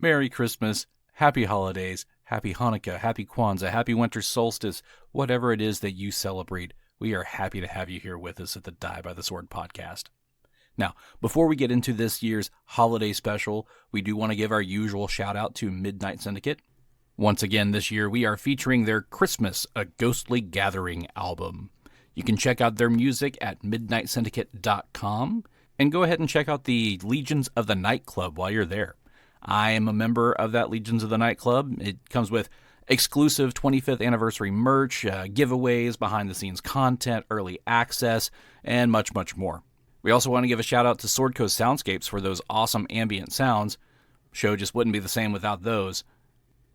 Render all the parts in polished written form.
Merry Christmas, Happy Holidays, Happy Hanukkah, Happy Kwanzaa, Happy Winter Solstice, whatever it is that you celebrate, we are happy to have you here with us at the Die by the Sword podcast. Now, before we get into this year's holiday special, we do want to give our usual shout out to Midnight Syndicate. Once again this year, we are featuring their Christmas, A Ghostly Gathering album. You can check out their music at midnightsyndicate.com and go ahead and check out the Legions of the Night Club while you're there. I am a member of that Legions of the Night Club. It comes with exclusive 25th anniversary merch, giveaways, behind-the-scenes content, early access, and much, much more. We also want to give a shout out to Sword Coast Soundscapes for those awesome ambient sounds. Show just wouldn't be the same without those.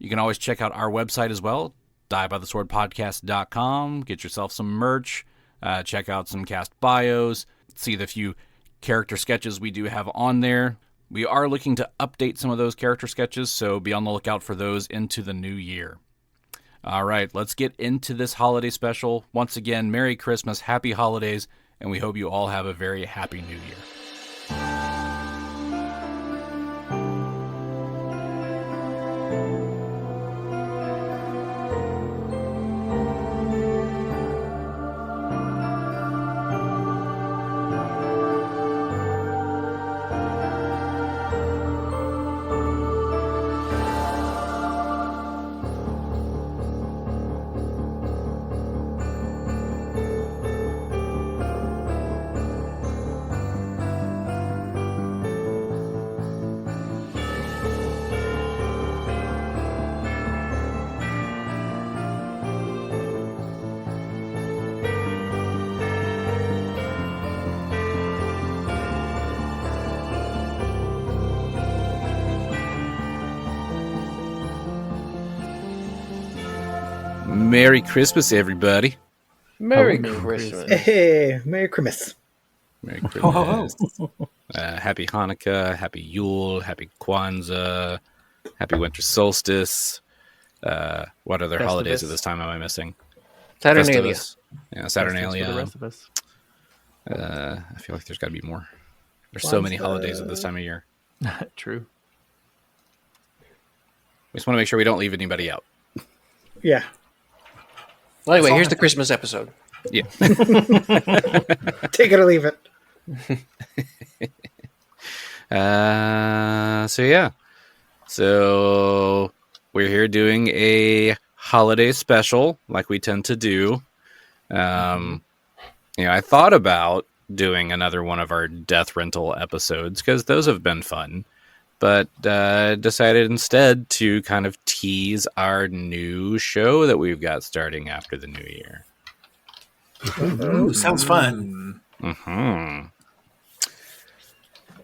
You can always check out our website as well, diebytheswordpodcast.com. Get yourself some merch, check out some cast bios, see the few character sketches we do have on there. We are looking to update some of those character sketches, so be on the lookout for those into the new year. All right, let's get into this holiday special. Once again, Merry Christmas, Happy Holidays, and we hope you all have a very happy new year. Merry Christmas, everybody. Merry Christmas. Hey, Merry Christmas. Merry Christmas. Happy Hanukkah, Happy Yule, Happy Kwanzaa, Happy Winter Solstice. What other holidays at this time am I missing? Saturnalia. Yeah, Saturnalia. For the rest of us. I feel like there's got to be more. There's so many holidays at this time of year. True. We just want to make sure we don't leave anybody out. Yeah. Well, anyway, here's the Christmas episode. Yeah. Take it or leave it. So we're here doing a holiday special like we tend to do. I thought about doing another one of our Death Rental episodes because those have been fun, but decided instead to kind of tease our new show that we've got starting after the new year. Ooh, sounds fun. Mm-hmm.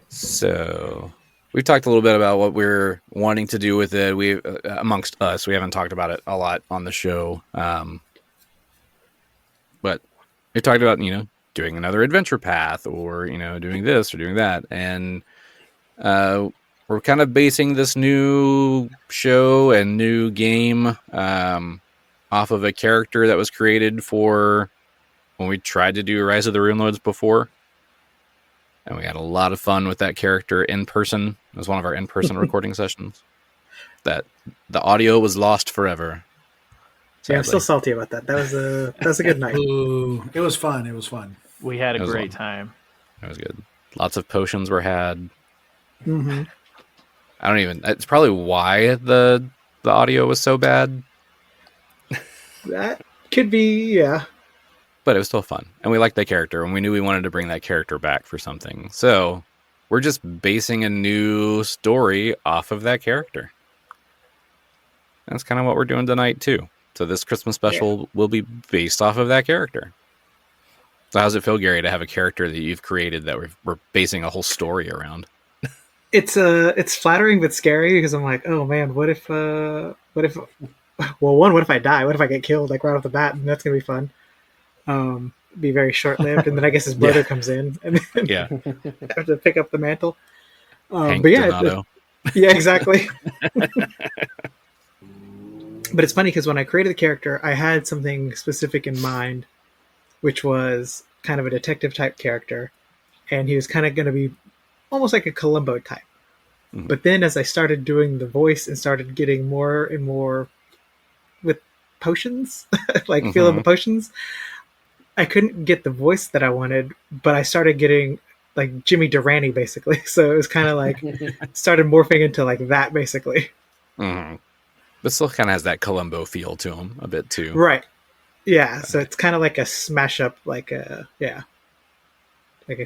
So we've talked a little bit about what we're wanting to do with it. We, amongst us, we haven't talked about it a lot on the show. But we talked about, doing another adventure path or, doing this or doing that. And, we're kind of basing this new show and new game off of a character that was created for when we tried to do Rise of the Runelords before. And we had a lot of fun with that character in person. It was one of our in-person recording sessions. That the audio was lost forever. Yeah, I'm still salty about that. That was a good night. Ooh, it was fun. It was fun. We had a great fun. time. It was good. Lots of potions were had. Mm-hmm. It's probably why the audio was so bad. That could be, yeah. But it was still fun. And we liked that character, and we knew we wanted to bring that character back for something. So we're just basing a new story off of that character. That's kind of what we're doing tonight, too. So this Christmas special will be based off of that character. So how's it feel, Gary, to have a character that you've created that we're basing a whole story around? It's flattering but scary because I'm like, oh man, what if I die? What if I get killed like right off the bat? And that's gonna be fun. Be very short lived, and then I guess his brother comes in, and then I have to pick up the mantle. Hank but yeah, Donato. Yeah, exactly. But it's funny because when I created the character, I had something specific in mind, which was kind of a detective type character, and he was kind of going to be almost like a Columbo type. But then as I started doing the voice and started getting more and more with potions, like feeling the potions, I couldn't get the voice that I wanted, but I started getting like Jimmy Durante basically. So it was kind of like started morphing into like that basically. But still kind of has that Columbo feel to him a bit too. Right. Yeah. So it's kind of like a smash up, like a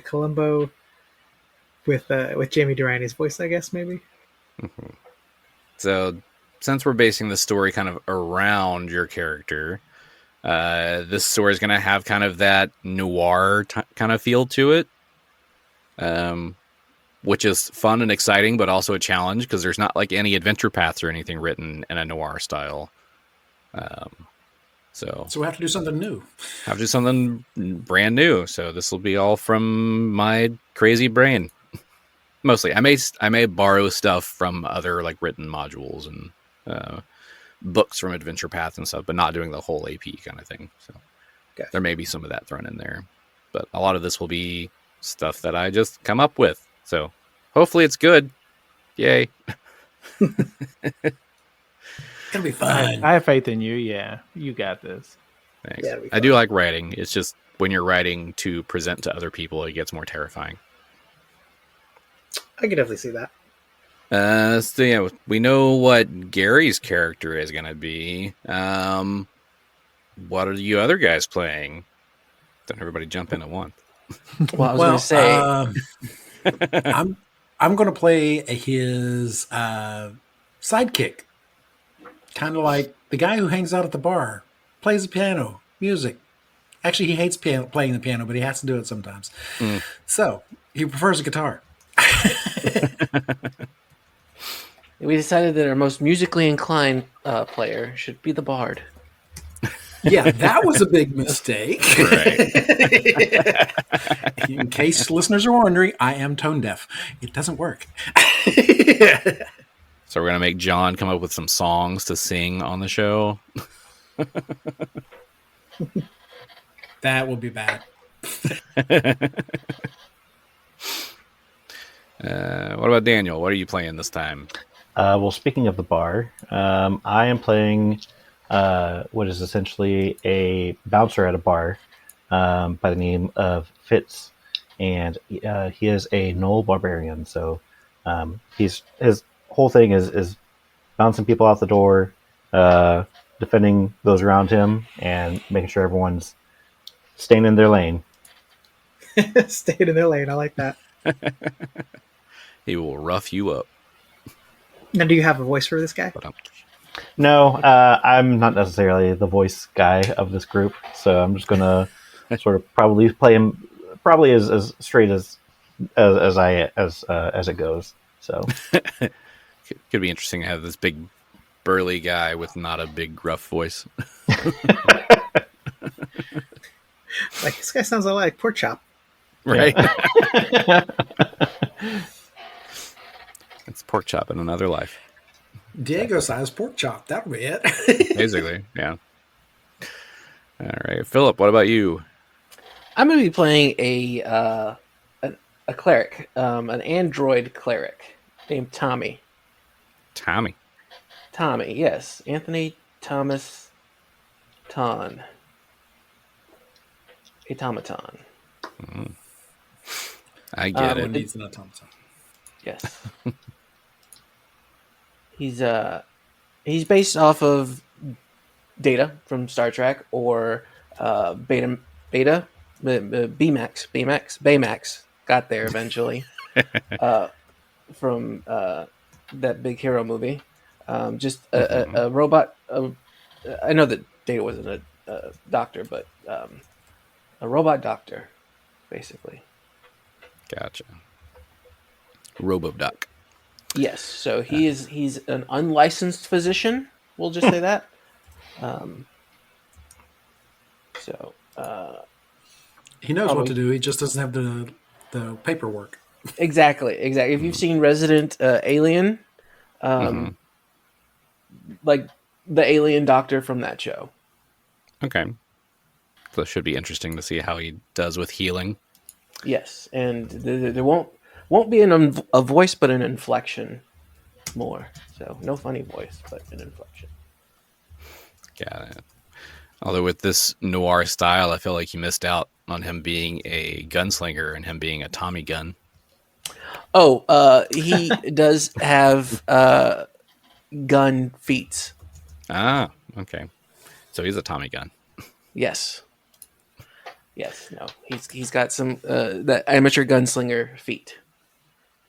Columbo with Jamie Durante's voice, I guess maybe. So since we're basing the story kind of around your character, this story is going to have kind of that noir kind of feel to it, which is fun and exciting, but also a challenge because there's not like any adventure paths or anything written in a noir style. So we have to do something new. Have to do something brand new. So this will be all from my crazy brain. Mostly, I may borrow stuff from other like written modules and books from Adventure Path and stuff, but not doing the whole AP kind of thing. So there may be some of that thrown in there, but a lot of this will be stuff that I just come up with. So hopefully it's good. Yay! It's gonna be fun. I have faith in you. Yeah, you got this. Thanks. Yeah, I do like writing. It's just when you're writing to present to other people, it gets more terrifying. I can definitely see that. So yeah, we know what Gary's character is going to be. What are you other guys playing? Don't everybody jump in at once. Well, I was going to say, I'm going to play his sidekick, kind of like the guy who hangs out at the bar, plays the piano, music. Actually, he hates playing the piano, but he has to do it sometimes. So he prefers a guitar. We decided that our most musically inclined player should be the bard. Yeah, that was a big mistake. Right. In case listeners are wondering, I am tone deaf. It doesn't work. So we're going to make John come up with some songs to sing on the show. That will be bad. What about Daniel? What are you playing this time? Well, speaking of the bar, I am playing what is essentially a bouncer at a bar by the name of Fitz, and he is a Knoll barbarian. So his whole thing is bouncing people out the door, defending those around him, and making sure everyone's staying in their lane. Staying in their lane. I like that. He will rough you up. Now, do you have a voice for this guy? No, I'm not necessarily the voice guy of this group, so I'm just gonna sort of probably play him probably as straight as it goes. So could be interesting to have this big burly guy with not a big gruff voice. Like, this guy sounds a lot like Pork Chop. Right. Yeah. It's Pork Chop in another life. Diego size pork chop. That'll be it. Basically, yeah. All right, Philip. What about you? I'm going to be playing a cleric, an android cleric named Tommy. Tommy, yes, Anthony Thomas Tahn, automaton. I get it. Needs an automaton. Yes. He's based off of Data from Star Trek or Baymax. Got there eventually. From that Big Hero movie. Just a robot. I know that Data wasn't a doctor, but a robot doctor, basically. Gotcha. Roboduck. Yes, so he's an unlicensed physician. We'll just say that. He knows what to do. He just doesn't have the paperwork. Exactly. If you've seen Resident Alien, like the alien doctor from that show. Okay. So it should be interesting to see how he does with healing. Yes, and there won't Won't be a voice, but an inflection more. So no funny voice, but an inflection. Got it. Although with this noir style, I feel like you missed out on him being a gunslinger and him being a Tommy gun. Oh, he does have gun feats. Ah, okay. So he's a Tommy gun. Yes. No, he's got some that amateur gunslinger feat.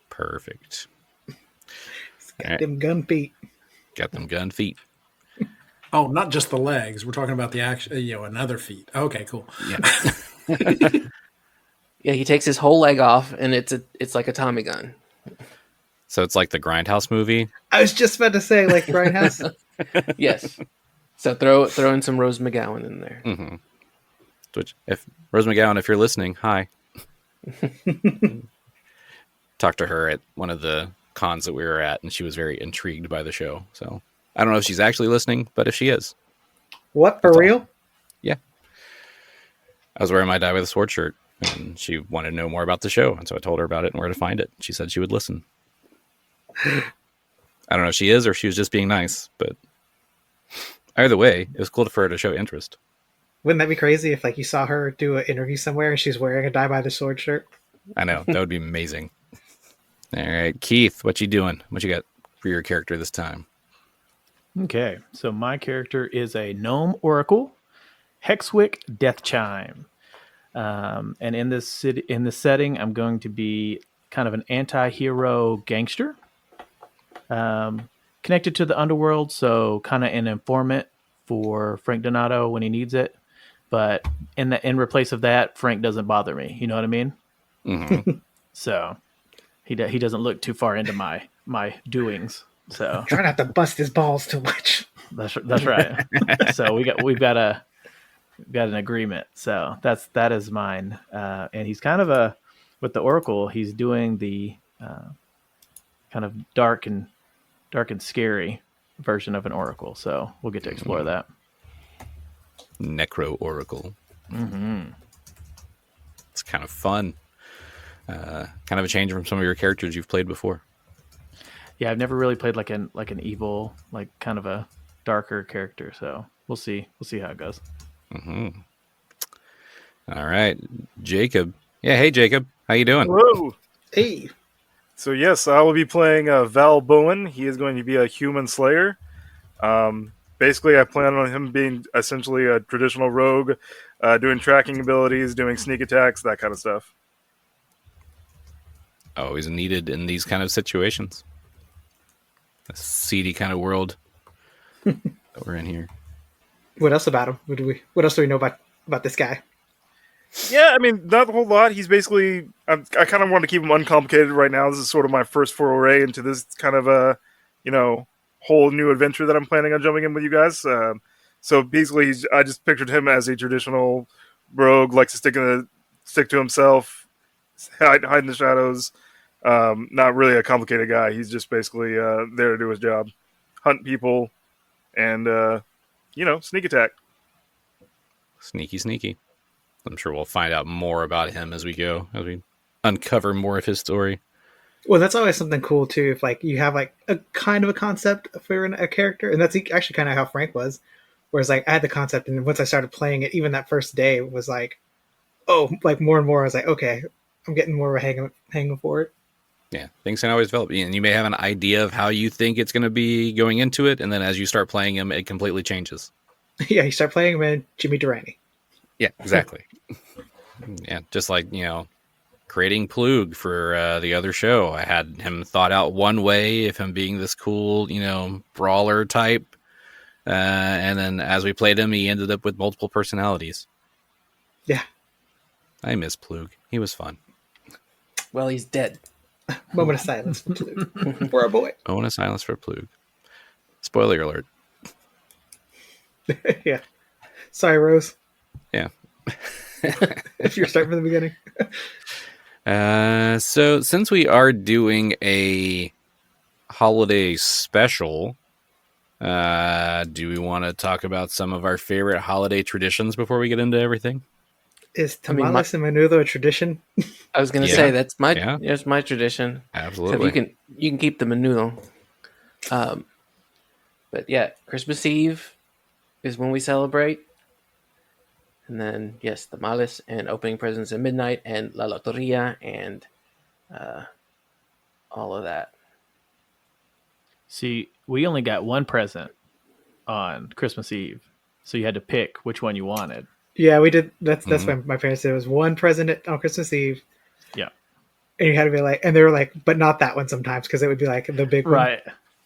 Perfect. Got them gun feet. Got them gun feet. Oh, not just the legs. We're talking about the action, another feet. Okay, cool. Yeah. Yeah, he takes his whole leg off, and it's like a Tommy gun. So it's like the Grindhouse movie. I was just about to say, like Grindhouse. Yes. So throw in some Rose McGowan in there. Mm-hmm. Which, if Rose McGowan, if you're listening, hi. Talked to her at one of the cons that we were at, and she was very intrigued by the show. So I don't know if she's actually listening, but if she is, What, for real? Yeah. I was wearing my Die with a Sword shirt, and she wanted to know more about the show, and so I told her about it and where to find it. She said she would listen. I don't know if she is or if she was just being nice, but either way, it was cool for her to show interest. Wouldn't that be crazy if, like, you saw her do an interview somewhere and she's wearing a Die by the Sword shirt? I know. That would be amazing. All right, Keith, what you doing? What you got for your character this time? Okay, so my character is a gnome oracle, Hexwick Deathchime. And in this setting, I'm going to be kind of an anti-hero gangster, connected to the underworld, so kind of an informant for Frank Donato when he needs it. But in replace of that, Frank doesn't bother me. You know what I mean? Mm-hmm. So he doesn't look too far into my doings. So Try not to bust his balls too much. that's right. So we've got an agreement. So that is mine. And he's kind of with the Oracle. He's doing the kind of dark and scary version of an Oracle. So we'll get to explore that. Necro Oracle. Mm-hmm. It's kind of fun. Kind of a change from some of your characters you've played before. Yeah, I've never really played like an evil, like kind of a darker character. So we'll see how it goes. Mm-hmm. All right, Jacob. Yeah, hey Jacob, how you doing? Hello. Hey. So yes, I will be playing Val Bowen. He is going to be a human slayer. Basically, I plan on him being essentially a traditional rogue, doing tracking abilities, doing sneak attacks, that kind of stuff. Always needed in these kind of situations. A seedy kind of world that we're in here. What else about him? What else do we know about this guy? Yeah, I mean, not a whole lot. He's basically... I kind of want to keep him uncomplicated right now. This is sort of my first foray into this kind of, whole new adventure that I'm planning on jumping in with you guys. So basically, I just pictured him as a traditional rogue, likes to stick to himself, hide in the shadows. Not really a complicated guy. He's just basically there to do his job. Hunt people and, sneak attack. Sneaky. I'm sure we'll find out more about him as we go, as we uncover more of his story. Well, that's always something cool too. If like you have like a kind of a concept for a character, and that's actually kind of how Frank was. Whereas like I had the concept, and once I started playing it, even that first day was like, oh, like more and more. I was like, okay, I'm getting more of a hang for it. Yeah, things can always develop, and you may have an idea of how you think it's going to be going into it, and then as you start playing him, it completely changes. Yeah, you start playing him and Jimmy Durante. Yeah, exactly. Yeah, just like, creating Plug for the other show. I had him thought out one way of him being this cool, brawler type. And then as we played him, he ended up with multiple personalities. Yeah. I miss Plug. He was fun. Well, he's dead. Moment of silence for Plug. For our boy. Moment of silence for Plug. Spoiler alert. Yeah. Sorry, Rose. Yeah. If you're starting from the beginning. So since we are doing a holiday special, do we want to talk about some of our favorite holiday traditions before we get into everything? Is I mean, tamales and menudo a tradition? I was gonna Yeah. say that's my Yeah. that's my tradition. So Absolutely. you can keep the menudo. But yeah, Christmas Eve is when we celebrate. And then, yes, tamales and opening presents at midnight and la loteria and all of that. See, we only got one present on Christmas Eve, so you had to pick which one you wanted. Yeah, we did. That's what my parents did. It was one present on Christmas Eve. Yeah. And you had to be like, and they were like, but not that one sometimes, because it would be like the big one. Right.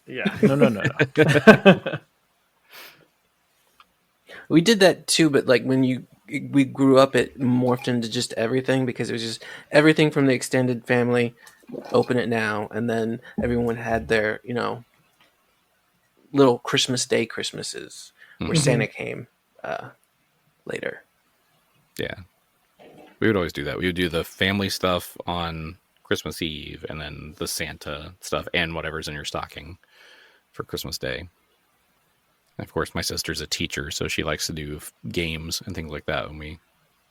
Yeah. No. We did that too, but like when we grew up, it morphed into just everything because it was just everything from the extended family. Open it now, and then everyone had their little Christmas Day Christmases where Santa came later. Yeah. We would always do that. We would do the family stuff on Christmas Eve and then the Santa stuff and whatever's in your stocking for Christmas Day. And of course, my sister's a teacher, so she likes to do games and things like that when we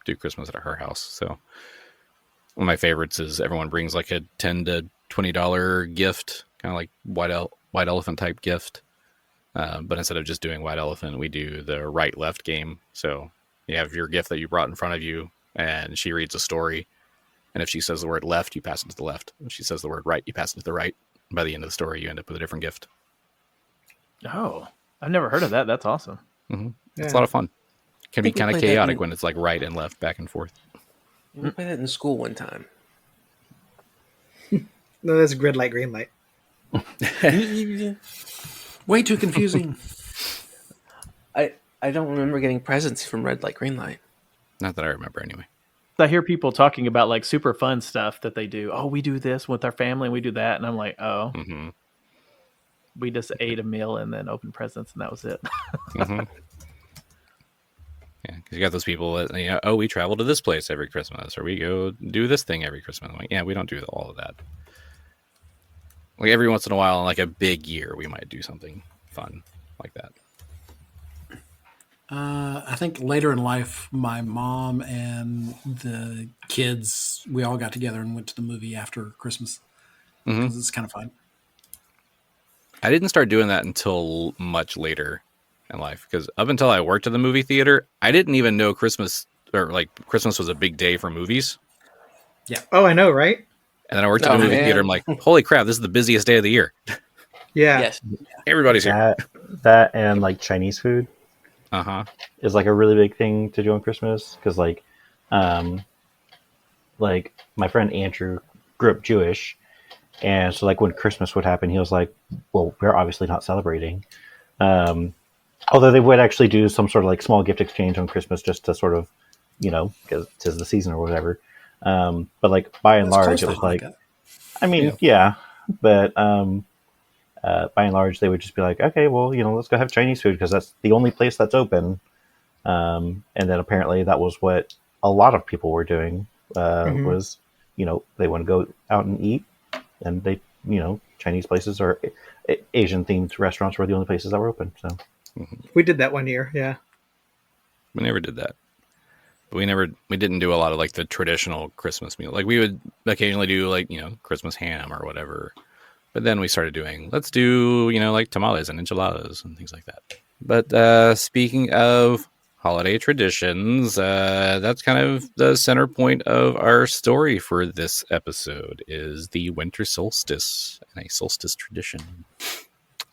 do Christmas at her house. So one of my favorites is everyone brings like a $10 to $20 gift, kind of like white elephant type gift. But instead of just doing white elephant, we do the right left game. So you have your gift that you brought in front of you, and she reads a story. And if she says the word left, you pass it to the left. If she says the word right, you pass it to the right. And by the end of the story, you end up with a different gift. Oh, I've never heard of that. That's awesome. Mm-hmm. Yeah. It's a lot of fun. Can be think we kind of played that chaotic in- when it's like right and left, back and forth. We played that in school one time. No, that's grid light, green light. Way too confusing. I don't remember getting presents from red light, green light. Not that I remember anyway. I hear people talking about like super fun stuff that they do. Oh, we do this with our family and we do that. And I'm like, oh, Mm-hmm. we just ate a meal and then opened presents and that was it. Mm-hmm. Yeah, because you got those people that, we travel to this place every Christmas, or we go do this thing every Christmas. I'm like, yeah, we don't do all of that. Like every once in a while, in like a big year, we might do something fun like that. I think later in life, my mom and the kids, we all got together and went to the movie after Christmas because it's kind of fun. I didn't start doing that until much later in life, because up until I worked at the movie theater, I didn't even know Christmas was a big day for movies. Oh, I know, right? And then I worked at the movie theater. I'm like, holy crap, this is the busiest day of the year. Yeah. Yes. Everybody's here. That and like Chinese food Uh-huh. is like a really big thing to do on Christmas, because like my friend Andrew grew up Jewish, and so like when Christmas would happen, he was like, well, we're obviously not celebrating. Although they would actually do some sort of like small gift exchange on Christmas just to sort of, because tis the season or whatever. But like by and large, it was like, I mean, yeah, but by and large, they would just be like, okay, well, let's go have Chinese food because that's the only place that's open. And then apparently that was what a lot of people were doing, was, they want to go out and eat, and they, Chinese places or Asian themed restaurants were the only places that were open. So We did that one year, yeah. We never did that. But we didn't do a lot of like the traditional Christmas meal. Like we would occasionally do like, Christmas ham or whatever. But then we started doing, let's do, like tamales and enchiladas and things like that. But speaking of holiday traditions, that's kind of the center point of our story for this episode is the winter solstice and a solstice tradition.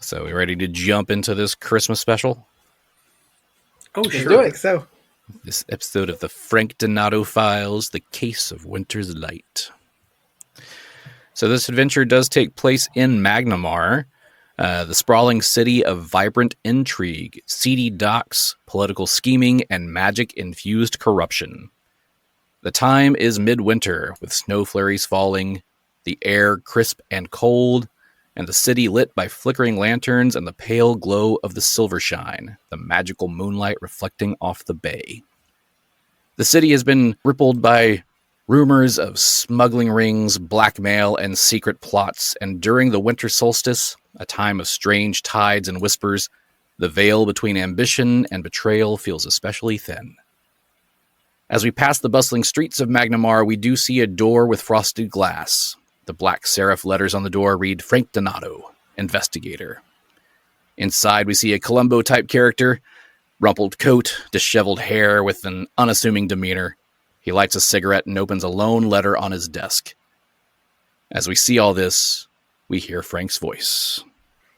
So we ready to jump into this Christmas special? Oh, I sure. think so. This episode of the Frank Donato Files, The Case of Winter's Light. So this adventure does take place in Magnamar, the sprawling city of vibrant intrigue, seedy docks, political scheming, and magic-infused corruption. The time is midwinter, with snow flurries falling, the air crisp and cold, and the city lit by flickering lanterns and the pale glow of the Silvershine, the magical moonlight reflecting off the bay. The city has been rippled by rumors of smuggling rings, blackmail, and secret plots, and during the winter solstice, a time of strange tides and whispers, the veil between ambition and betrayal feels especially thin. As we pass the bustling streets of Magnamar, we do see a door with frosted glass. The black serif letters on the door read Frank Donato, investigator. Inside, we see a Columbo-type character, rumpled coat, disheveled hair with an unassuming demeanor. He lights a cigarette and opens a lone letter on his desk. As we see all this, we hear Frank's voice.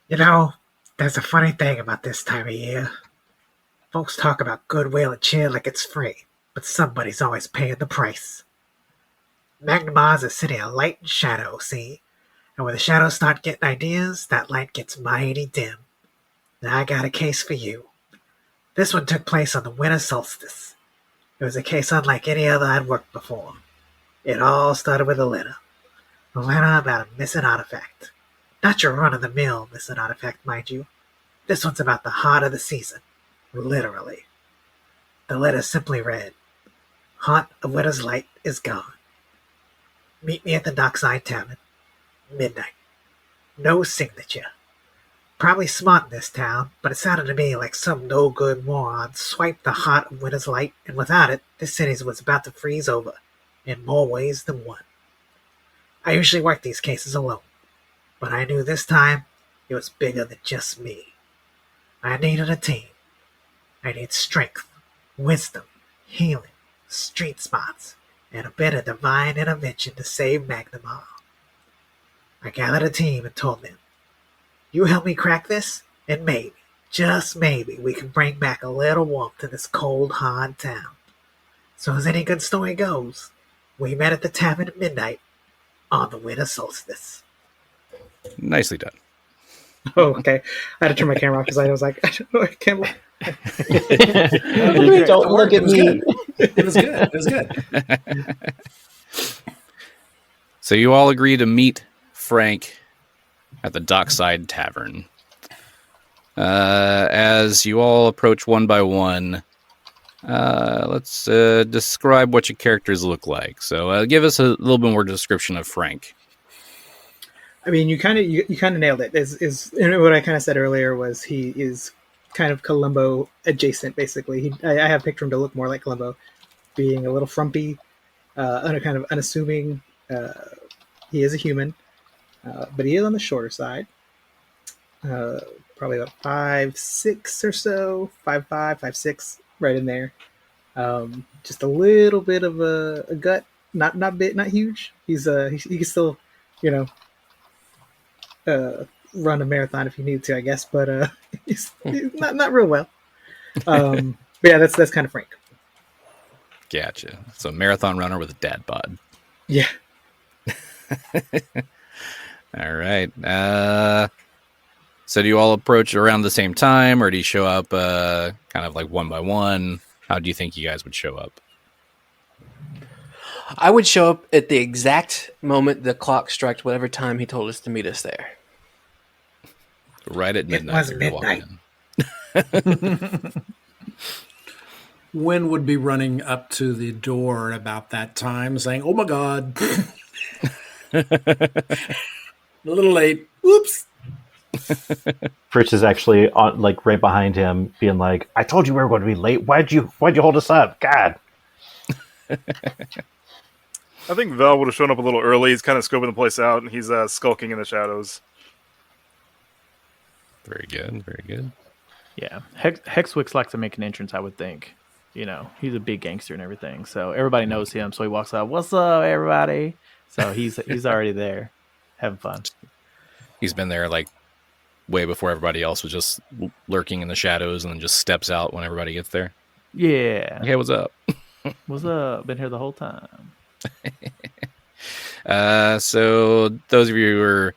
You know, there's a funny thing about this time of year. Folks talk about goodwill and cheer like it's free, but somebody's always paying the price. Magnamar's a city of light and shadow, see? And when the shadows start getting ideas, that light gets mighty dim. Now I got a case for you. This one took place on the winter solstice. It was a case unlike any other I'd worked before. It all started with a letter. A letter about a missing artifact. Not your run-of-the-mill missing artifact, mind you. This one's about the heart of the season. Literally. The letter simply read, Haunt of Winter's Light is gone. Meet me at the Dockside Tavern. Midnight. No signature. Probably smart in this town, but it sounded to me like some no-good moron swiped the heart of Winter's Light, and without it, this city was about to freeze over, in more ways than one. I usually work these cases alone, but I knew this time it was bigger than just me. I needed a team. I need strength, wisdom, healing, street smarts, and a bit of divine intervention to save Magnamar. I gathered a team and told them, you help me crack this, and maybe, just maybe, we can bring back a little warmth to this cold, hard town. So as any good story goes, we met at the tavern at midnight on the winter solstice. Nicely done. Oh, okay. I had to turn my camera off because I was like, I don't know, I can't. Don't look at me. It was good. It was good. So you all agree to meet Frank at the Dockside Tavern. As you all approach one by one, let's describe what your characters look like. So give us a little bit more description of Frank. I mean, you kind of nailed it. Is what I kind of said earlier was he is kind of Columbo adjacent, basically. I have pictured him to look more like Columbo, being a little frumpy, kind of unassuming. He is a human, but he is on the shorter side. Probably about 5'6" or so, 5'5", 5'6", right in there. Just a little bit of a gut, not big, not huge. He can still, run a marathon if you need to, I guess, but he's not real well. But yeah, that's kind of Frank. Gotcha. So marathon runner with a dad bod. Yeah. All right. So do you all approach around the same time, or do you show up kind of like one by one? How do you think you guys would show up? I would show up at the exact moment the clock struck whatever time he told us to meet us there. Right at midnight. It was midnight. Wynn would be running up to the door at about that time saying, oh my God. A little late. Whoops. Fritz is actually on, like, right behind him, being like, "I told you we were going to be late. Why'd you hold us up? God." I think Val would have shown up a little early. He's kind of scoping the place out, and he's skulking in the shadows. Very good. Very good. Yeah, Hexwick likes to make an entrance, I would think. He's a big gangster and everything, so everybody knows him. So he walks out, "What's up, everybody?" So he's already there, having fun. He's been there like way before everybody else was just lurking in the shadows, and then just steps out when everybody gets there. Yeah. Hey, what's up? What's up? Been here the whole time. So those of you who are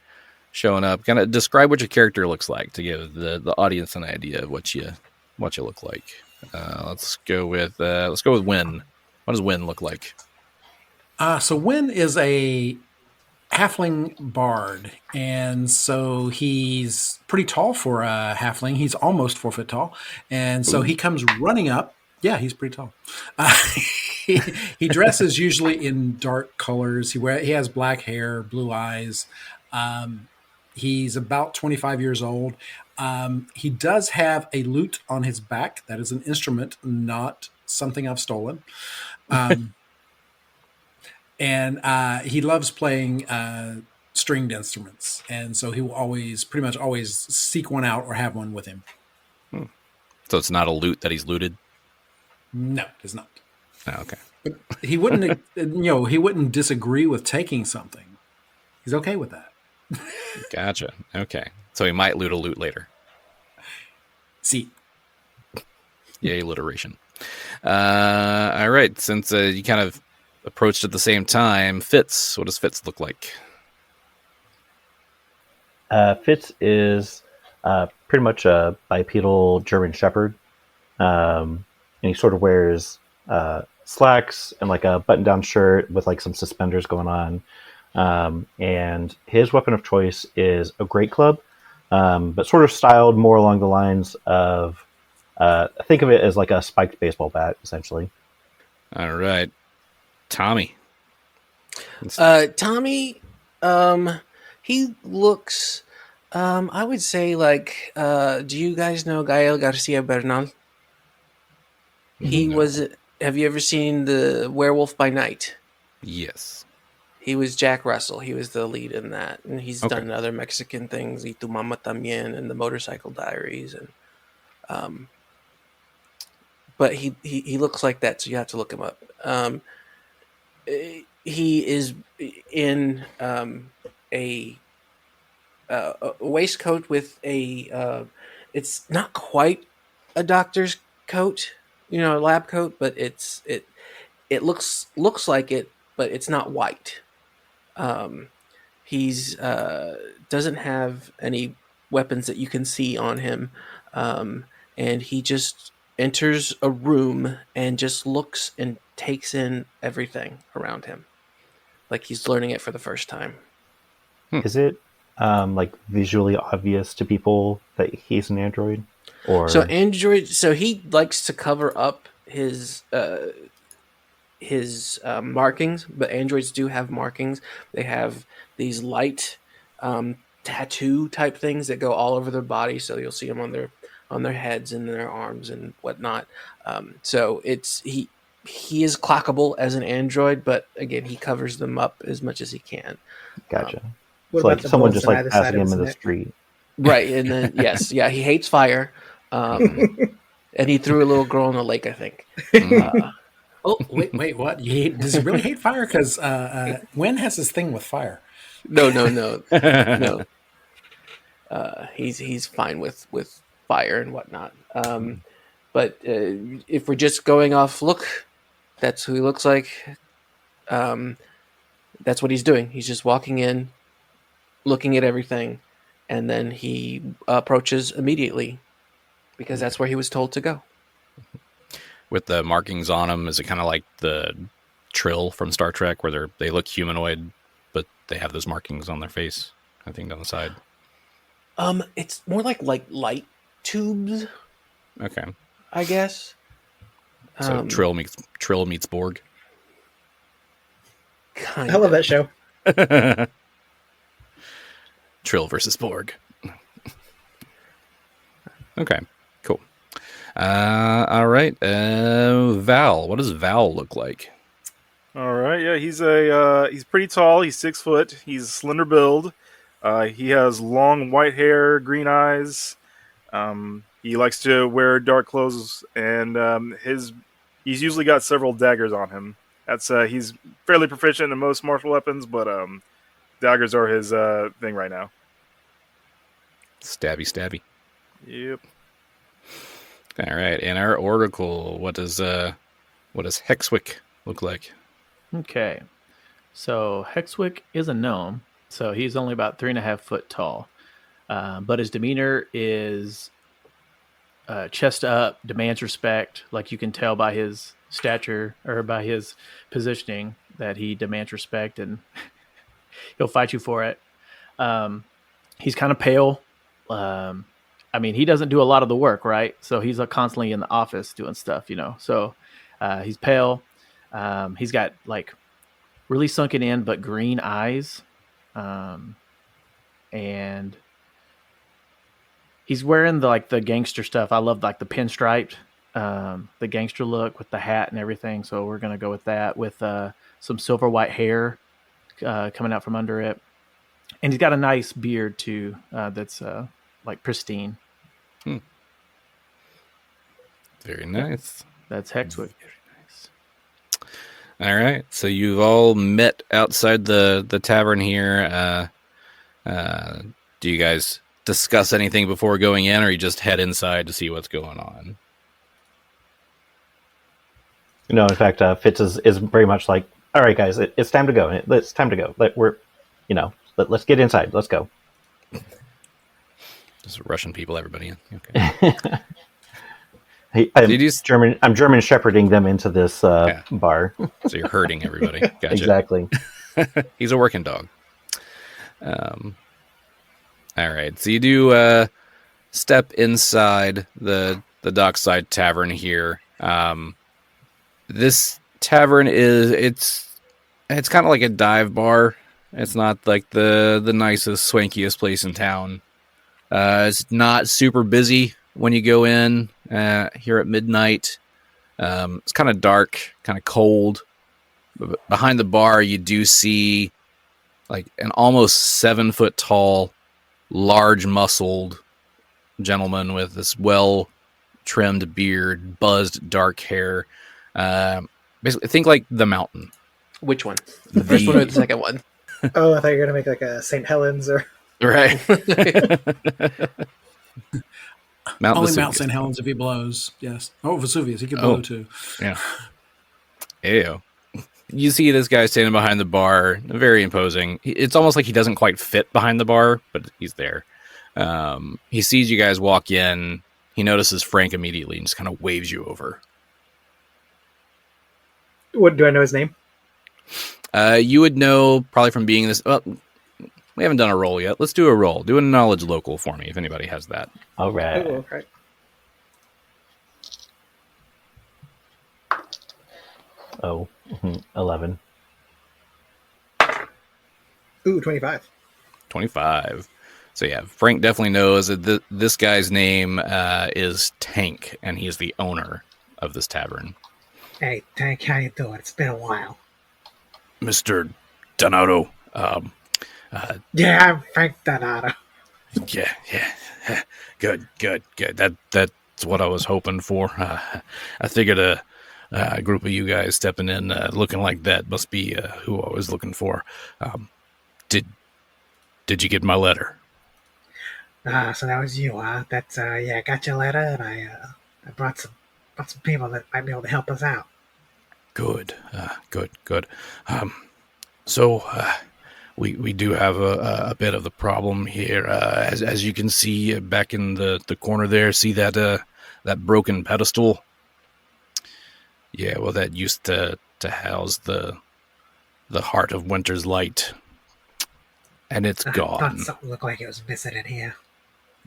showing up, kind of describe what your character looks like to give the audience an idea of what you look like. Let's go with Wynn. What does Wynn look like? So Wynn is a halfling bard, and so he's pretty tall for a halfling. He's almost 4 foot tall, and so he comes running up. Yeah, he's pretty tall. He dresses usually in dark colors. He has black hair, blue eyes. He's about 25 years old. He does have a lute on his back. That is an instrument, not something I've stolen. And he loves playing stringed instruments, and so he will pretty much always seek one out or have one with him. So it's not a loot that he's looted? No, it's not. Oh, okay. But he wouldn't, he wouldn't disagree with taking something. He's okay with that. Gotcha. Okay. So he might loot a loot later. See. Yay, alliteration. All right. Since you kind of approached at the same time, Fitz, what does Fitz look like? Fitz is pretty much a bipedal German Shepherd. And he sort of wears slacks and like a button-down shirt with like some suspenders going on. And his weapon of choice is a great club, but sort of styled more along the lines of, think of it as like a spiked baseball bat, essentially. All right. Tommy. Tommy, he looks, I would say like, do you guys know Gael Garcia Bernal? He was, have you ever seen the Werewolf by Night? Yes. He was Jack Russell. He was the lead in that. And he's done other Mexican things, Y Tu Mama También, and the Motorcycle Diaries. And but he looks like that, so you have to look him up. He is in a waistcoat with a it's not quite a doctor's coat, a lab coat, but it looks like it, but it's not white. He's doesn't have any weapons that you can see on him, and he just enters a room and just looks and takes in everything around him, like he's learning it for the first time. Is it like visually obvious to people that he's an android? Or so he likes to cover up his markings, but androids do have markings. They have these light tattoo type things that go all over their body, so you'll see them on their heads and their arms and whatnot. So he is clockable as an android, but again, he covers them up as much as he can. Gotcha. What So about like the someone bullets just on like either side passing of him his in the neck? street. Right, and then he hates fire, and he threw a little girl in the lake, I think. Oh, wait, what? Does he really hate fire? Because Wynn has this thing with fire. No. He's fine with fire and whatnot. But if we're just going off look, that's who he looks like. That's what he's doing. He's just walking in, looking at everything, and then he approaches immediately because that's where he was told to go. With the markings on them, is it kind of like the Trill from Star Trek, where they look humanoid, but they have those markings on their face, I think, down the side? It's more like light tubes. Okay. I guess. So Trill meets Borg. Kind I love that show. Trill versus Borg. Okay, cool. All right. Val, what does Val look like? All right, yeah, he's pretty tall. He's 6 foot. He's slender build. He has long white hair, green eyes. He likes to wear dark clothes, and he's usually got several daggers on him. He's fairly proficient in most martial weapons, but daggers are his thing right now. Stabby. Yep. All right. In our oracle, what does Hexwick look like? Okay. So Hexwick is a gnome, so he's only about 3.5 foot tall. But his demeanor is chest up, demands respect. Like you can tell by his stature or by his positioning that he demands respect, and he'll fight you for it. He's kind of pale. I mean, he doesn't do a lot of the work, right? So he's constantly in the office doing stuff, So he's pale. He's got like really sunken in but green eyes, and he's wearing the gangster stuff. I love like the pinstriped the gangster look with the hat and everything. So we're gonna go with that, with some silver white hair coming out from under it, and he's got a nice beard too. That's like pristine. Very nice. That's Hexwick. All right, so you've all met outside the tavern here. Do you guys discuss anything before going in, or you just head inside to see what's going on? No, in fact, Fitz is very much like, all right, guys, it's time to go. It's time to go. Let's get inside. Let's go. Just Russian people, everybody in. Okay. I'm German shepherding them into this bar. So you're herding everybody. Gotcha. Exactly. He's a working dog. All right. So you do step inside the dockside tavern here. This tavern it's kind of like a dive bar. It's not like the nicest, swankiest place in town. It's not super busy when you go in here at midnight. It's kind of dark, kind of cold. But behind the bar, you do see like an almost 7-foot tall, large muscled gentleman with this well-trimmed beard, buzzed dark hair. Basically, think like the Mountain. Which one? The first one or the second one? Oh, I thought you were going to make like a St. Helens or... Right. Only Mount St. Helens if he blows. Yes. Oh, Vesuvius. He could blow too. Yeah. Ew. You see this guy standing behind the bar, very imposing. It's almost like he doesn't quite fit behind the bar, but he's there. He sees you guys walk in. He notices Frank immediately and just kind of waves you over. What do I know his name? You would know probably from being this. Well, we haven't done a roll yet. Let's do a roll. Do a knowledge local for me if anybody has that. All right. Oh, okay. Oh, 11. Ooh, 25. 25. So yeah, Frank definitely knows that this guy's name is Tank, and he's the owner of this tavern. Hey, Tank, how you doing? It's been a while. Mr. Donato. Yeah, I'm Frank Donato. Yeah. Good. That's what I was hoping for. I figured a group of you guys stepping in looking like that must be who I was looking for. Did you get my letter? So that was you, huh? That's I got your letter, and I brought some people that might be able to help us out. Good. So we do have a bit of the problem here. As you can see back in the corner there, see that broken pedestal? Yeah, well, that used to house the heart of Winter's Light, and it's gone. I thought something looked like it was missing in here.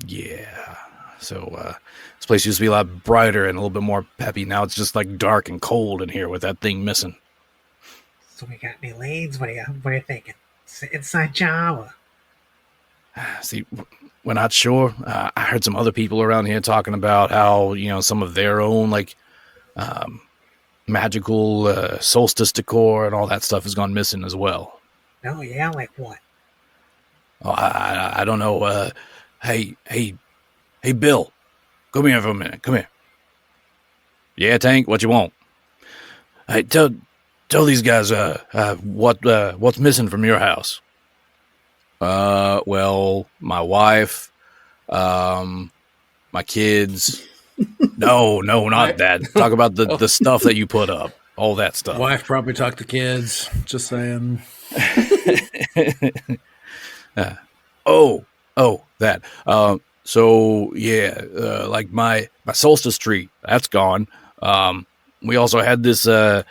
Yeah. So this place used to be a lot brighter and a little bit more peppy. Now it's just like dark and cold in here with that thing missing. So we got any leads? What are you thinking? Inside job? See, we're not sure. I heard some other people around here talking about how, some of their own, magical solstice decor and all that stuff has gone missing as well. Oh, yeah? Like what? Oh, I don't know. Hey, Bill. Come here for a minute. Come here. Yeah, Tank, what you want? Hey, tell these guys what's missing from your house. Well, my wife, my kids. No, not that. Talk about the stuff that you put up. All that stuff. Wife probably talked to kids. Just saying. That. So yeah, like my solstice tree, that's gone. We also had this wand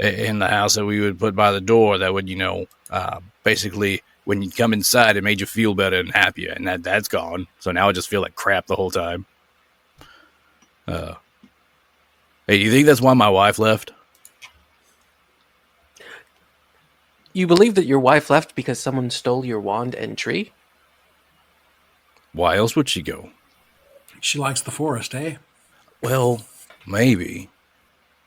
in the house that we would put by the door that would, basically when you come inside, it made you feel better and happier, and that's gone. So now I just feel like crap the whole time. Hey, do you think that's why my wife left? You believe that your wife left because someone stole your wand and tree? Why else would she go? She likes the forest, eh? Well, maybe.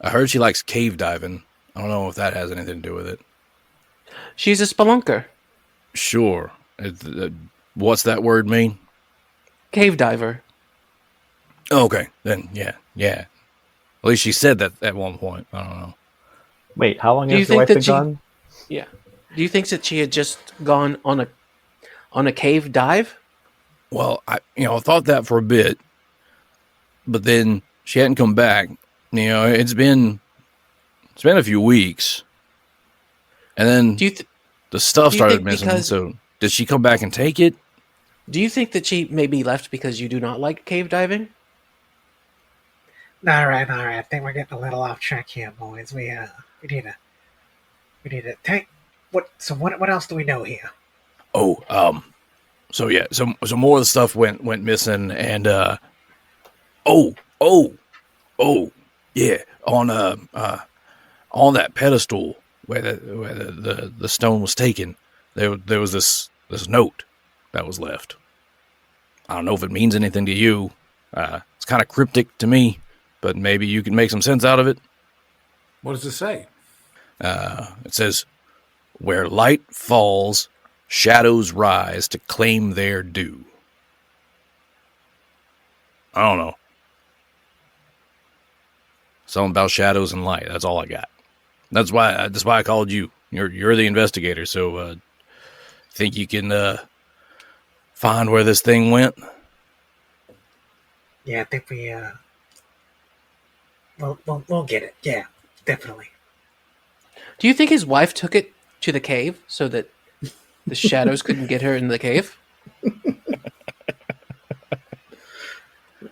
I heard she likes cave diving. I don't know if that has anything to do with it. She's a spelunker. Sure. What's that word mean? Cave diver. Okay, then, yeah. At least she said that at one point. I don't know. Wait, how long Do you has your think wife that been she- gone? Yeah. Do you think that she had just gone on a cave dive? Well, I thought that for a bit, but then she hadn't come back. It's been a few weeks, and then Do you the stuff do you started think missing. because- So did she come back and take it? do you think that she maybe left because you do not like cave diving? All right. I think we're getting a little off track here, boys. We need to take what else do we know here? Oh, so yeah, so more of the stuff went missing, and yeah, on that pedestal where the stone was taken, there was this note that was left. I don't know if it means anything to you. It's kind of cryptic to me, but maybe you can make some sense out of it. What does it say? It says, "Where light falls, shadows rise to claim their due." I don't know. Something about shadows and light. That's all I got. That's why I called you. You're the investigator, so think you can find where this thing went? Yeah, I think we'll get it. Yeah, definitely. Do you think his wife took it to the cave so that the shadows couldn't get her in the cave?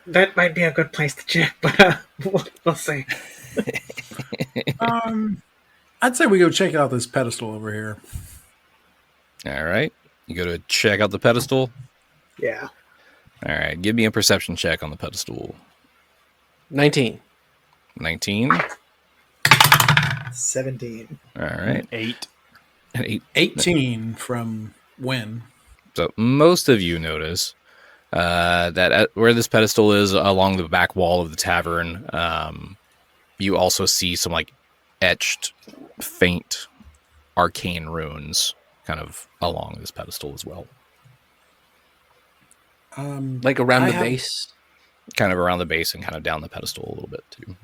That might be a good place to check, but we'll see. I'd say we go check out this pedestal over here. All right. You go to check out the pedestal. Yeah. All right. Give me a perception check on the pedestal. 19. 19. 17. All right. 8. An 8. 18 from when? So most of you notice that where this pedestal is along the back wall of the tavern, you also see some like etched, faint, arcane runes kind of along this pedestal as well. Like around I the have- base. Kind of around the base and kind of down the pedestal a little bit too.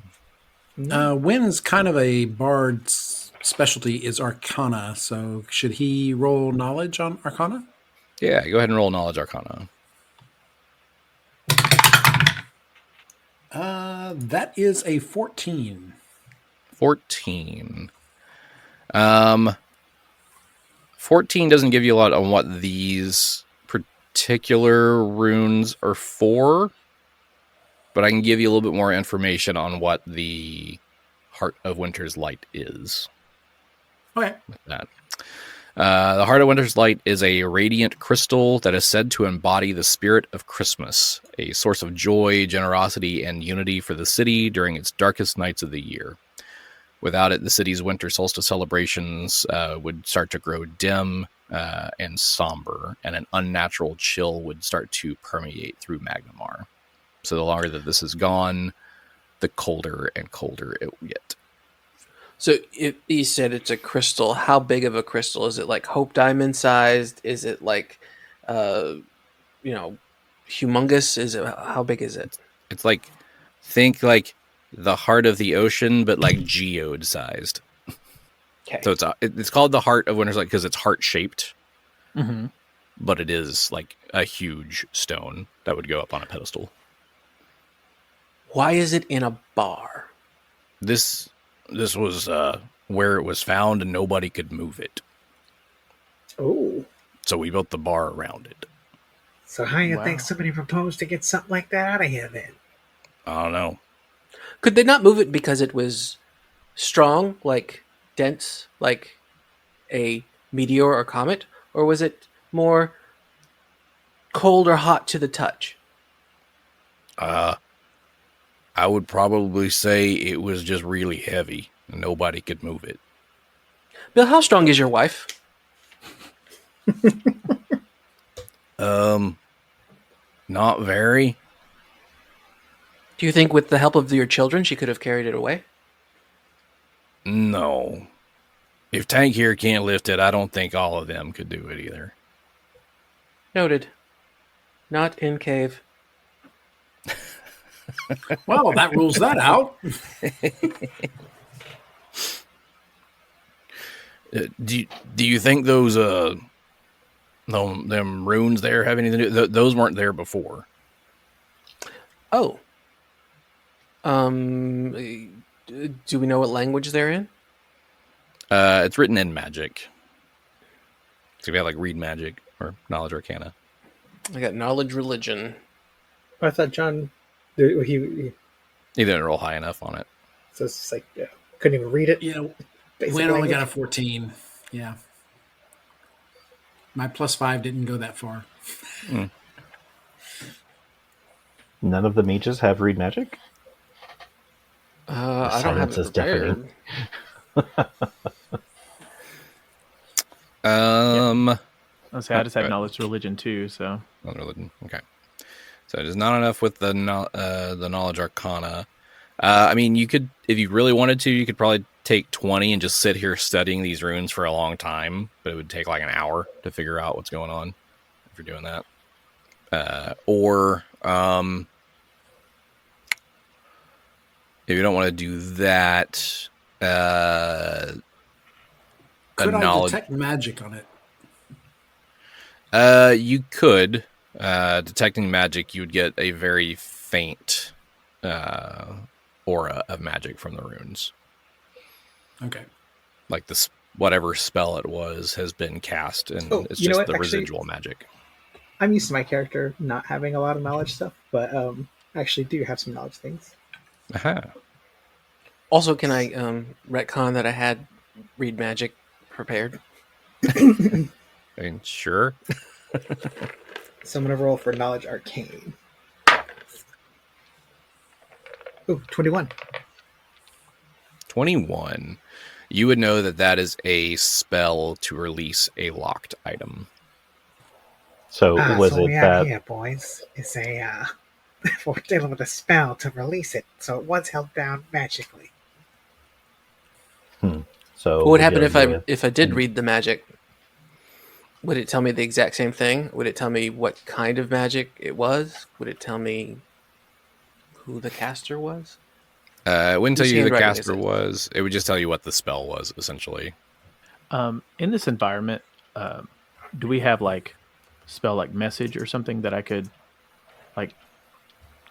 Wynn is kind of a bard's specialty is Arcana, so should he roll knowledge on Arcana? Yeah, go ahead and roll knowledge arcana. That is a 14. 14. 14 doesn't give you a lot on what these particular runes are for, but I can give you a little bit more information on what the Heart of Winter's Light is. Okay. With that. The Heart of Winter's Light is a radiant crystal that is said to embody the spirit of Christmas, a source of joy, generosity, and unity for the city during its darkest nights of the year. Without it, the city's winter solstice celebrations would start to grow dim and somber, and an unnatural chill would start to permeate through Magnamar. So the longer that this is gone, the colder and colder it will get. So you said it's a crystal. How big of a crystal? Is it like Hope Diamond sized? Is it like, humongous? Is it, how big is it? It's like, think like the heart of the ocean, but like geode sized. Okay. So it's called the Heart of Winter's Light because it's heart shaped, Mm-hmm. but it is like a huge stone that would go up on a pedestal. Why is it in a bar? This was where it was found and nobody could move it. Oh. So we built the bar around it. So how you Wow. think somebody proposed to get something like that out of here then? I don't know. Could they not move it because it was strong, like dense, like a meteor or comet? Or was it more cold or hot to the touch? I would probably say it was just really heavy and nobody could move it. Bill, how strong is your wife? Not very. Do you think with the help of your children, she could have carried it away? No. If Tank here can't lift it, I don't think all of them could do it either. Noted. Not in cave. Well, that rules that out. Do you think those them runes there have anything to do? Those weren't there before. Oh. Do we know what language they're in? It's written in magic. So if you have like read magic or knowledge arcana. I got knowledge religion. I thought John, he He didn't roll high enough on it. so it's just like couldn't even read it. Yeah, Basic Wynn only language. got a 14. Yeah. My +5 didn't go that far. None of the mages have read magic? I don't have silence it is prepared. Um, I just have knowledge religion too, so religion. Okay, so it is not enough with the knowledge arcana. I mean, you could, if you really wanted to, you could probably take 20 and just sit here studying these runes for a long time, but it would take like an hour to figure out what's going on if you're doing that. Or if you don't want to do that, Could I detect magic on it? you could. Detecting magic, you would get a very faint aura of magic from the runes. Okay. Like this, whatever spell it was has been cast, and it's you know just what? the Actually, residual magic. I'm used to my character not having a lot of knowledge stuff, but I actually do have some knowledge things. Aha. Also, can I retcon that I had read magic prepared? I mean, sure. So I'm going to roll for knowledge arcane. Oh, 21. 21. You would know that that is a spell to release a locked item. So was so it we have that? here, boys, is a we're dealing with a spell to release it, so it was held down magically. So What would happen you if I did read the magic? Would it tell me the exact same thing? Would it tell me what kind of magic it was? Would it tell me who the caster was? It wouldn't tell Whose you who the handwriting is caster it? was. It would just tell you what the spell was, essentially. in this environment, do we have like spell like message or something that I could like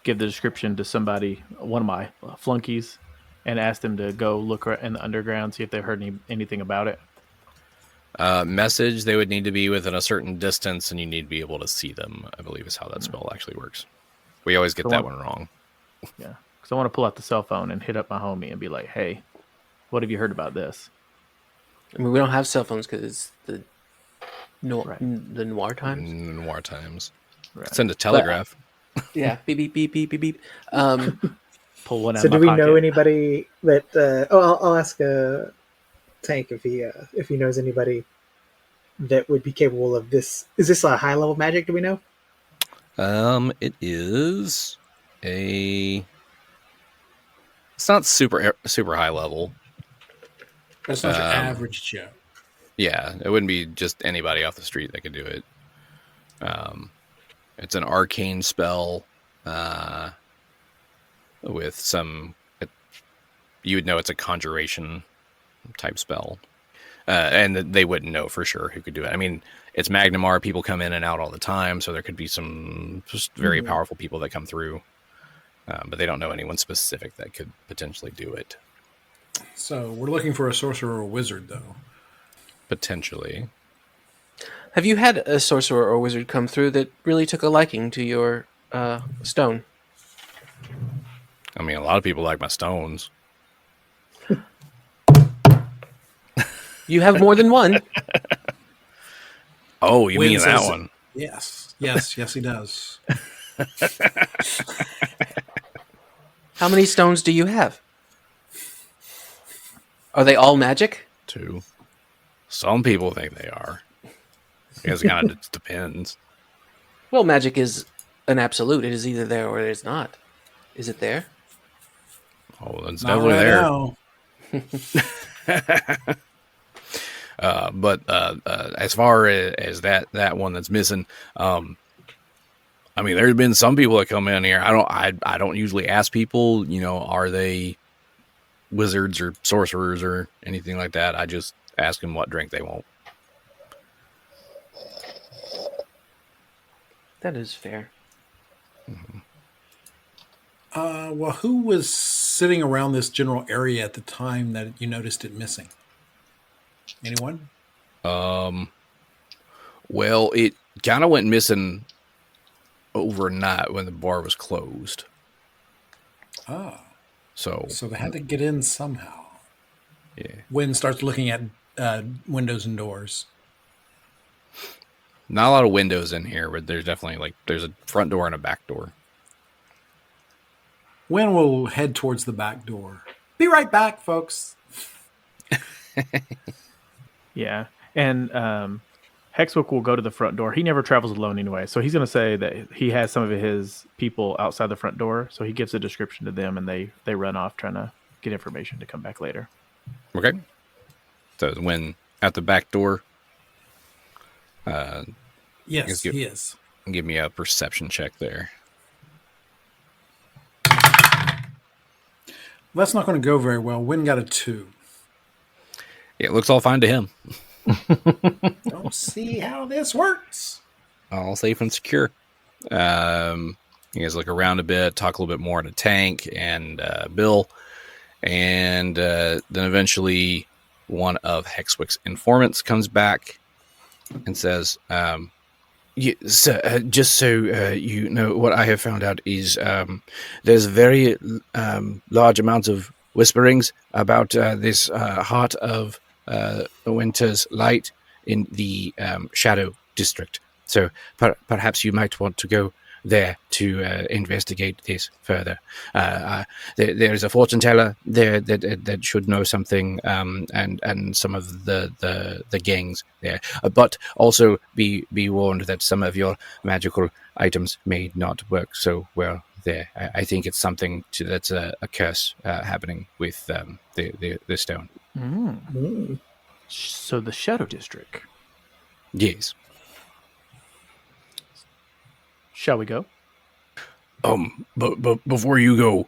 give the description to somebody, one of my flunkies, and ask them to go look in the underground, see if they've heard anything about it? Message, they would need to be within a certain distance, and you need to be able to see them, I believe is how that spell actually works. We always get So that one- one wrong. Yeah, because I want to pull out the cell phone and hit up my homie and be like, "Hey, what have you heard about this?" I mean, we don't have cell phones because it's the Right. the noir times. Noir times. Right. Send a telegraph. Yeah, beep beep beep beep beep beep. Pull one out So of my do we pocket. know anybody that? I'll ask Tank if he knows anybody that would be capable of this. Is this a high level magic? Do we know? It is a. It's not super high level. That's not your average Joe. Yeah, it wouldn't be just anybody off the street that could do it. It's an arcane spell with some. You would know it's a conjuration type spell, and they wouldn't know for sure who could do it. I mean, it's Magnamar. People come in and out all the time, so there could be some just very powerful people that come through, but they don't know anyone specific that could potentially do it. So we're looking for a sorcerer or a wizard, though. Potentially. Have you had a sorcerer or wizard come through that really took a liking to your stone? I mean, a lot of people like my stones. You have more than one. Oh, you Wynn mean that says- one? Yes, he does. How many stones do you have? Are they all magic? 2. Some people think they are. I guess it kind of depends. Well, magic is an absolute. It is either there or it is not. Is it there? Oh, it's Not definitely right there. now. But as far as that one that's missing, I mean, there's been some people that come in here. I don't usually ask people, are they wizards or sorcerers or anything like that. I just ask them what drink they want. That is fair. Mm-hmm. Well, who was sitting around this general area at the time that you noticed it missing? Anyone? Well, it kind of went missing overnight when the bar was closed. Oh. So they had to get in somehow. Yeah. Wynn starts looking at windows and doors. Not a lot of windows in here, but there's definitely there's a front door and a back door. Wynn will head towards the back door. Be right back, folks. Yeah. And Hexwick will go to the front door. He never travels alone anyway. So he's going to say that he has some of his people outside the front door. So he gives a description to them and they run off trying to get information to come back later. Okay. So when at the back door, yes, he is. Give me a perception check there. That's not going to go very well. Wynn got a 2. Yeah, it looks all fine to him. Don't see how this works. All safe and secure. You guys look around a bit, talk a little bit more to Tank and Bill, and then eventually one of Hexwick's informants comes back and says, just so you know, what I have found out is there's very large amounts of whisperings about this heart of winter's light in the Shadow District. So perhaps you might want to go there to investigate this further. There's a fortune teller there that should know something, and some of the gangs there. But also be warned that some of your magical items may not work so well there. I think it's something that's a curse happening with the stone. Mm. So the Shadow District. Yes. Shall we go? But before you go,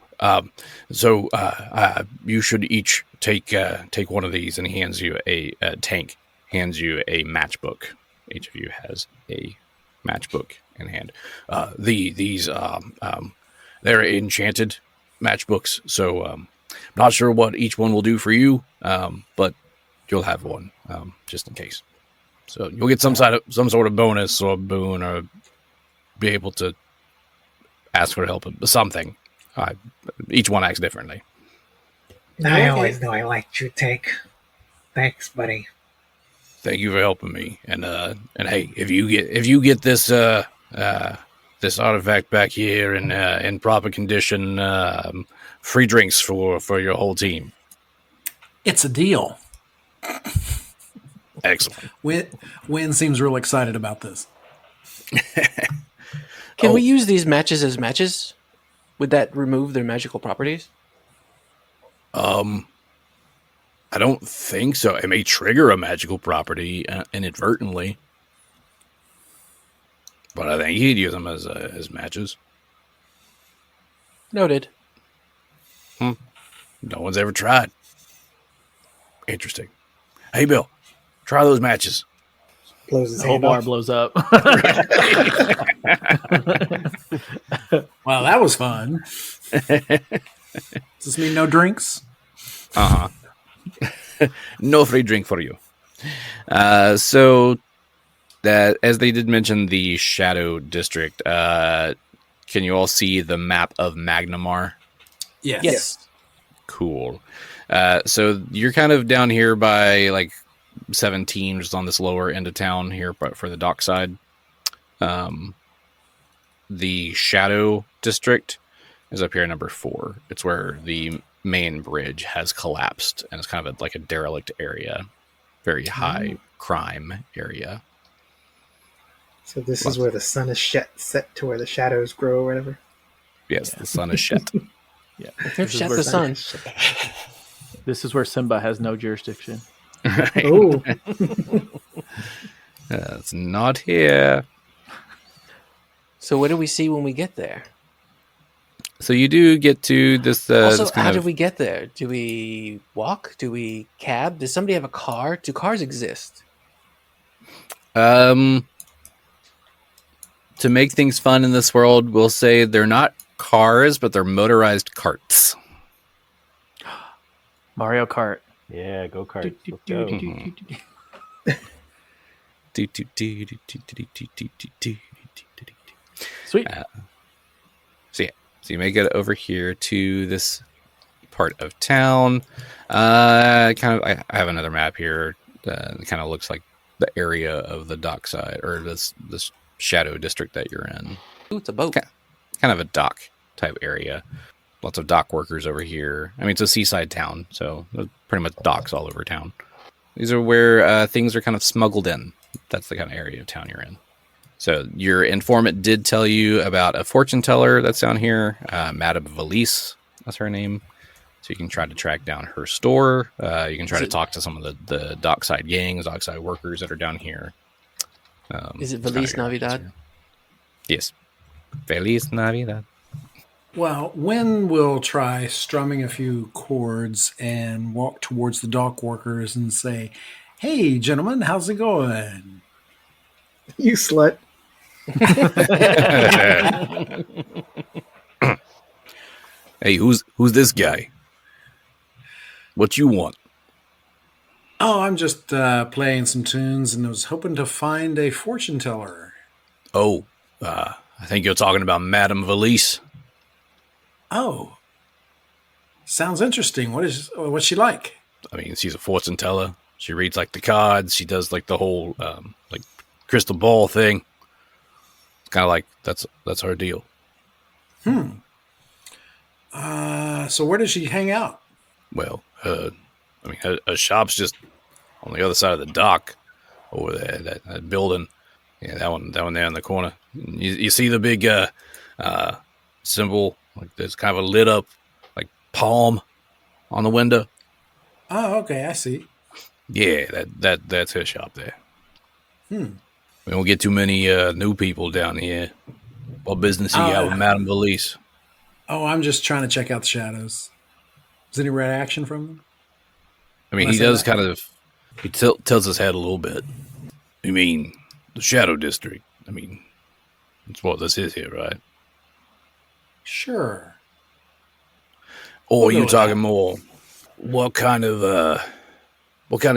you should each take one of these, and he hands you a Tank hands you a matchbook. Each of you has a matchbook in hand. These they're enchanted matchbooks, so not sure what each one will do for you, but you'll have one just in case. So you'll get some sort of bonus or boon, or be able to ask for help with something. Each one acts differently. I always knew I liked you, Tank. Thanks, buddy. Thank you for helping me. And hey, if you get this this artifact back here in proper condition, free drinks for your whole team. It's a deal. Excellent. Wynn seems real excited about this. Can we use these matches as matches? Would that remove their magical properties? I don't think so. It may trigger a magical property inadvertently, but I think he'd use them as matches. Noted. No one's ever tried. Interesting. Hey, Bill, try those matches. Blows his The whole hand bar off. blows up. Well, that was fun. Does this mean no drinks? No free drink for you. So that, as they did mention the Shadow District, can you all see the map of Magnamar? Yes. Cool. So you're kind of down here by 17, just on this lower end of town here, but for the dockside. The Shadow District is up here, number 4. It's where the main bridge has collapsed, and it's kind of like a derelict area, very high crime area. So this is where the sun is set to where the shadows grow or whatever? Yes, the sun is Shet. Yeah. They've shut the sun. This is where Simba has no jurisdiction. Right. Oh, It's not here. So what do we see when we get there? So you do get to this. Also, this kind how of, did we get there? Do we walk? Do we cab? Does somebody have a car? Do cars exist? To make things fun in this world, we'll say they're not cars, but they're motorized carts. Mario Kart. Yeah, go kart. Let's go. Sweet. So you make it over here to this part of town. I have another map here. It kind of looks like the area of the dockside or this shadow district that you're in. Ooh, it's a boat. Kind of a dock type area. Lots of dock workers over here. I mean, it's a seaside town, so there's pretty much docks all over town. These are where things are kind of smuggled in. That's the kind of area of town you're in. So your informant did tell you about a fortune teller that's down here, Madame Valise, that's her name. So you can try to track down her store. You can try to talk to some of the dockside gangs, dockside workers that are down here. Is it Valise Navidad? Yes. Feliz Navidad. Well, Wynn will try strumming a few chords and walk towards the dock workers and say, "Hey, gentlemen, how's it going?" you slut. Hey, who's this guy? What you want? Oh, I'm just playing some tunes and was hoping to find a fortune teller. Oh, I think you're talking about Madame Valise. Oh, sounds interesting. What's she like? I mean, she's a fortune teller. She reads like the cards. She does like the whole like crystal ball thing. It's kind of like that's her deal. So where does she hang out? Well, her shop's just on the other side of the dock over there. That building, yeah, that one there in the corner. You see the big symbol, like there's kind of a lit up like palm on the window. Oh, okay, I see. Yeah, that's her shop there. Hmm. We don't get too many new people down here. What business you got with Madame Valise? Oh, I'm just trying to check out the shadows. Is any reaction from them? I mean, he does kind of. He tilts his head a little bit. You mean the Shadow District? I mean, that's what this is here, right? Sure. Or We'll you go talking more? What kind of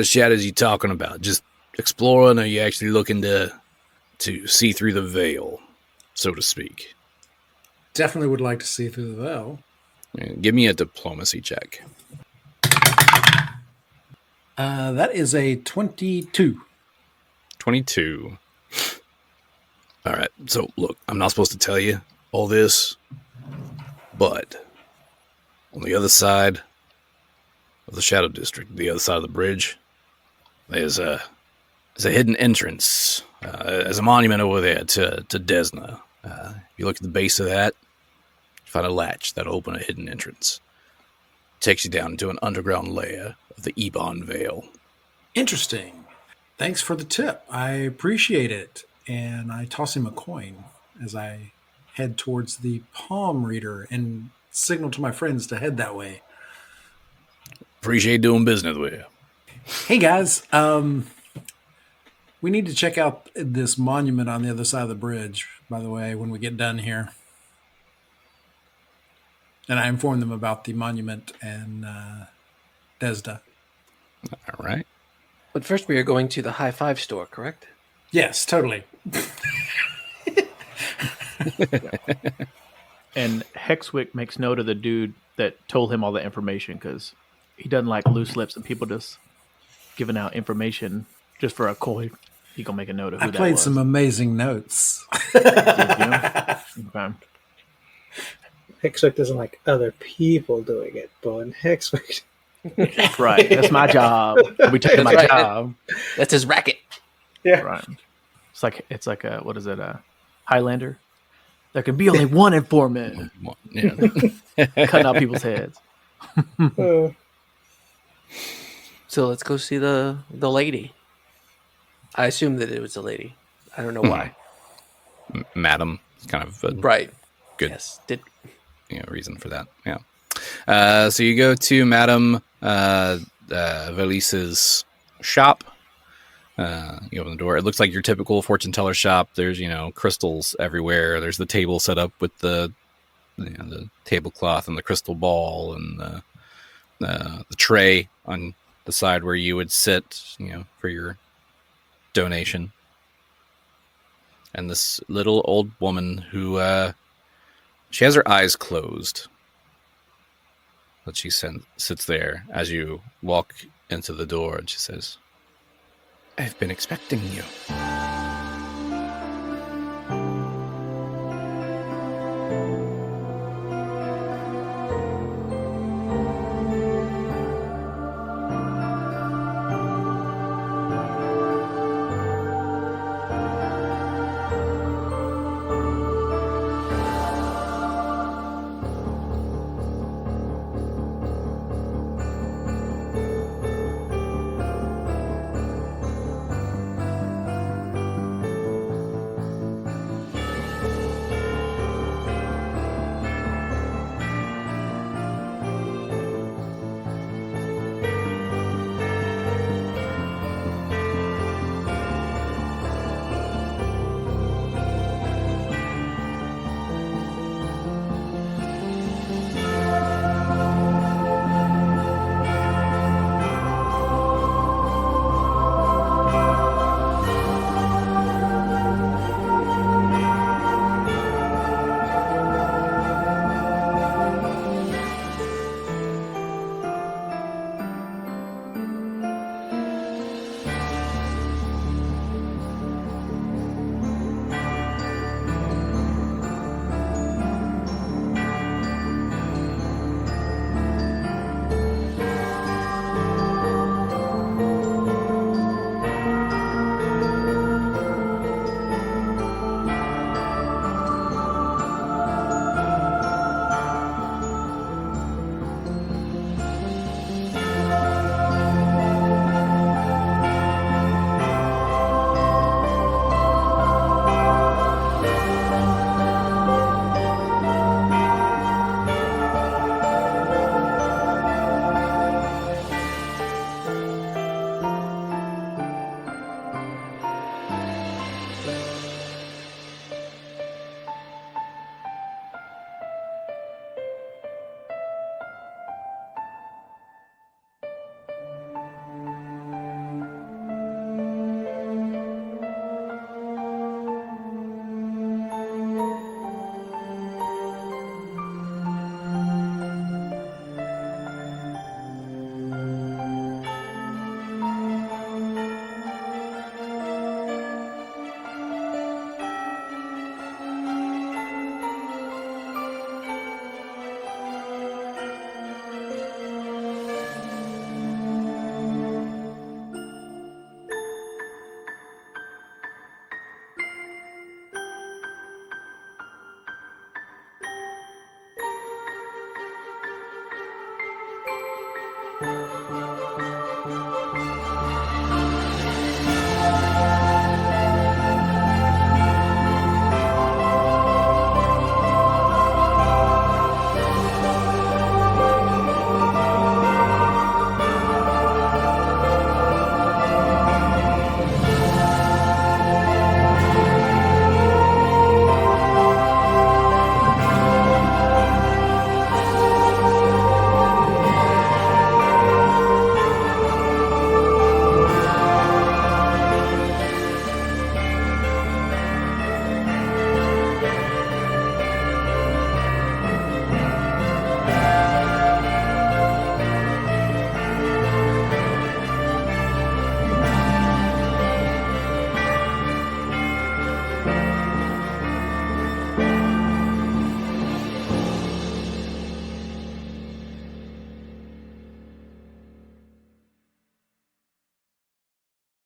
shadows you talking about? Just exploring, or are you actually looking to see through the veil, so to speak? Definitely would like to see through the veil. Yeah, give me a diplomacy check. That is a 22. 22. All right. So, look, I'm not supposed to tell you all this, but on the other side of the Shadow District, the other side of the bridge, there's a hidden entrance. There's a monument over there to Desna. If you look at the base of that, you find a latch that'll open a hidden entrance. Takes you down into an underground layer of the Ebon Vale. Interesting. Thanks for the tip. I appreciate it. And I toss him a coin as I head towards the palm reader and signal to my friends to head that way. Appreciate doing business with you. Hey guys, we need to check out this monument on the other side of the bridge, by the way, when we get done here. And I informed them about the monument and Desda. All right. But first we are going to the High Five store, correct? Yes, totally. And Hexwick makes note of the dude that told him all the information because he doesn't like loose lips and people just giving out information just for a coin. He gonna make a note of who I that played was. some amazing notes. Okay. Hexwick doesn't like other people doing it, Bowen. Hexwick. Right. That's my job. We taking my That's right. job. That's his racket. Yeah. Right. It's like a what is it? A Highlander. There can be only one informant. Yeah. Cutting out people's heads. So let's go see the lady. I assume that it was a lady. I don't know why. Madam. It's kind of a Right. good Yes. reason for that. Yeah. So you go to Madame Valise's shop. You open the door. It looks like your typical fortune teller shop. There's, crystals everywhere. There's the table set up with the tablecloth and the crystal ball and the tray on the side where you would sit, for your donation. And this little old woman who, she has her eyes closed. But she sits there as you walk into the door and she says, "I've been expecting you."